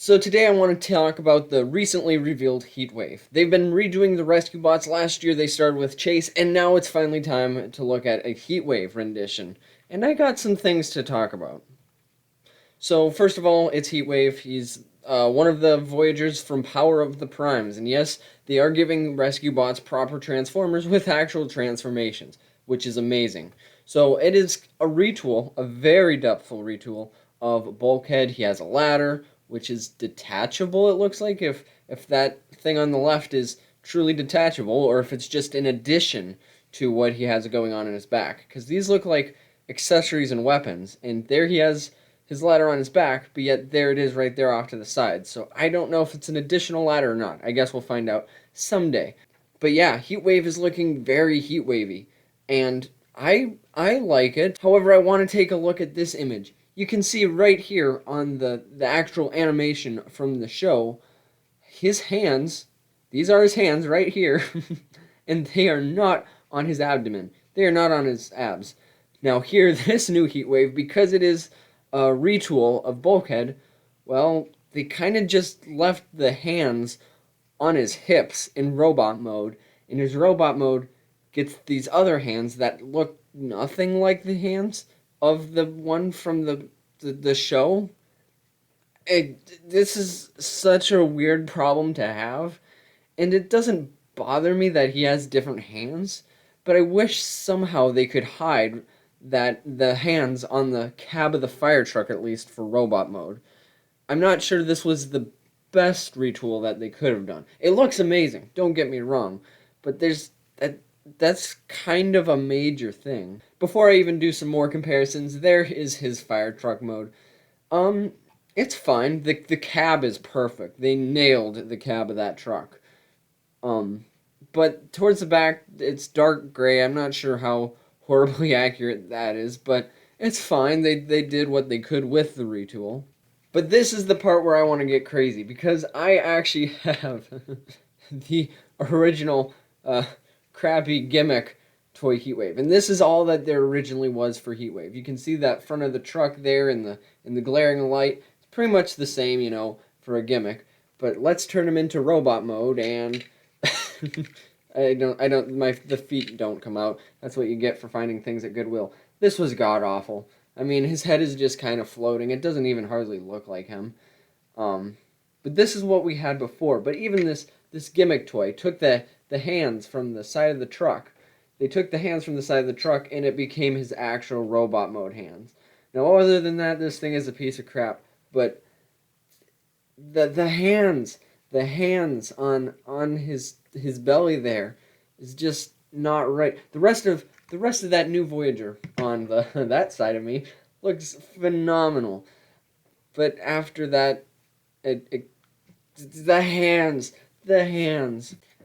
So today I want to talk about the recently revealed Heatwave. They've been redoing the rescue bots. Last year they started with Chase, and now it's finally time to look at a Heatwave rendition. And I got some things to talk about. So first of all, it's Heatwave. He's one of the Voyagers from Power of the Primes, and yes, they are giving rescue bots proper transformers with actual transformations, which is amazing. So it is a retool, a very depthful retool of Bulkhead. He has a ladder, which is detachable. It looks like if that thing on the left is truly detachable, or if it's just in addition to what he has going on in his back, because these look like accessories and weapons, and there he has his ladder on his back, but yet there it is right there off to the side. So I don't know if it's an additional ladder or not. I guess we'll find out someday. But yeah, Heatwave is looking very Heatwavy, and I like it. However, I want to take a look at this image. You can see right here on the actual animation from the show, his hands, these are his hands right here, and they are not on his abdomen. They are not on his abs. Now here, this new Heatwave, because it is a retool of Bulkhead, well, they kind of just left the hands on his hips in robot mode. In his robot mode, gets these other hands that look nothing like the hands of the one from the show. This is such a weird problem to have, and it doesn't bother me that he has different hands, but I wish somehow they could hide that the hands on the cab of the fire truck, at least for robot mode. I'm not sure this was the best retool that they could have done. It looks amazing, don't get me wrong, but that's kind of a major thing. Before I even do some more comparisons, there is his fire truck mode. Um, it's fine. The cab is perfect. They nailed the cab of that truck. Um, but towards the back, it's dark gray. I'm not sure how horribly accurate that is, but it's fine. They did what they could with the retool. But this is the part where I want to get crazy because I actually have the original crappy gimmick toy Heatwave, and this is all that there originally was for Heatwave. You can see that front of the truck there in the glaring light. It's pretty much the same, for a gimmick. But let's turn him into robot mode, and the feet don't come out. That's what you get for finding things at Goodwill. This was god awful. I mean, his head is just kind of floating. It doesn't even hardly look like him. But this is what we had before. But even this gimmick toy took the hands from the side of the truck. They took the hands from the side of the truck, and it became his actual robot mode hands. Now, other than that, this thing is a piece of crap. But the hands on his belly there is just not right. The rest of that new Voyager on the that side of me looks phenomenal. But after that, the hands.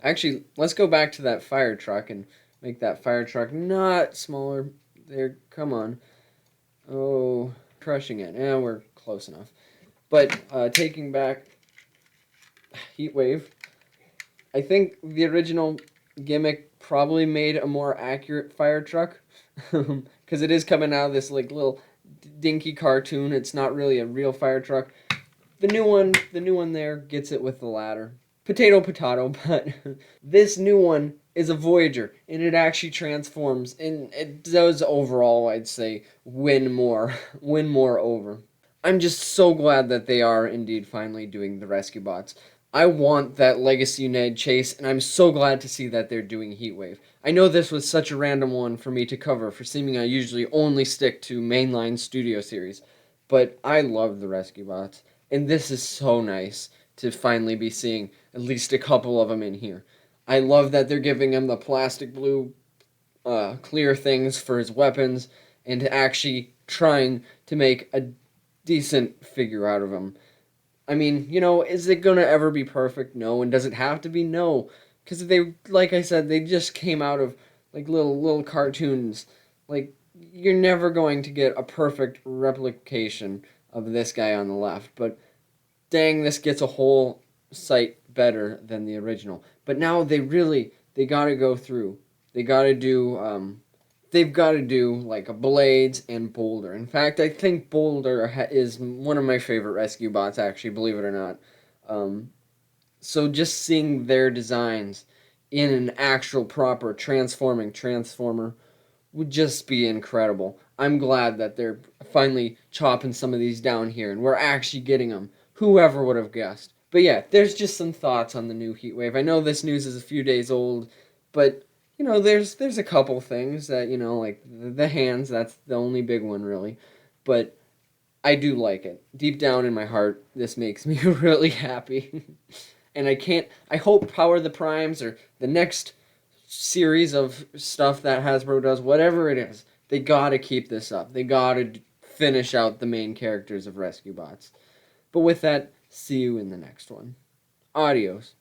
Actually, let's go back to that fire truck and make that fire truck not smaller. There, come on. Oh, crushing it. Yeah, we're close enough. But taking back Heatwave, I think the original gimmick probably made a more accurate fire truck because it is coming out of this like little dinky cartoon. It's not really a real fire truck. The new one there gets it with the ladder. Potato, potato, but this new one is a Voyager, and it actually transforms, and it does overall, I'd say, win more over. I'm just so glad that they are indeed finally doing the rescue bots. I want that Legacy United chase, and I'm so glad to see that they're doing Heatwave. I know this was such a random one for me to cover, for seeming I usually only stick to mainline studio series, but I love the rescue bots, and this is so nice to finally be seeing at least a couple of them in here. I love that they're giving him the plastic blue clear things for his weapons, and actually trying to make a decent figure out of him. I mean, is it gonna ever be perfect? No. And does it have to be? No. Because they, like I said, they just came out of like little cartoons. Like, you're never going to get a perfect replication of this guy on the left. But dang, this gets a whole sight better than the original. But now they gotta go through. They gotta do they've got to do like a Blades and Boulder. In fact, I think Boulder is one of my favorite rescue bots, actually, believe it or not. So just seeing their designs in an actual proper transforming transformer would just be incredible. I'm glad that they're finally chopping some of these down here and we're actually getting them. Whoever would have guessed? But yeah, there's just some thoughts on the new Heatwave. I know this news is a few days old, but there's a couple things that, like the hands, that's the only big one really. But I do like it. Deep down in my heart, this makes me really happy. And I hope Power the Primes or the next series of stuff that Hasbro does, whatever it is, they gotta keep this up. They gotta finish out the main characters of Rescue Bots. But with that, see you in the next one. Adios.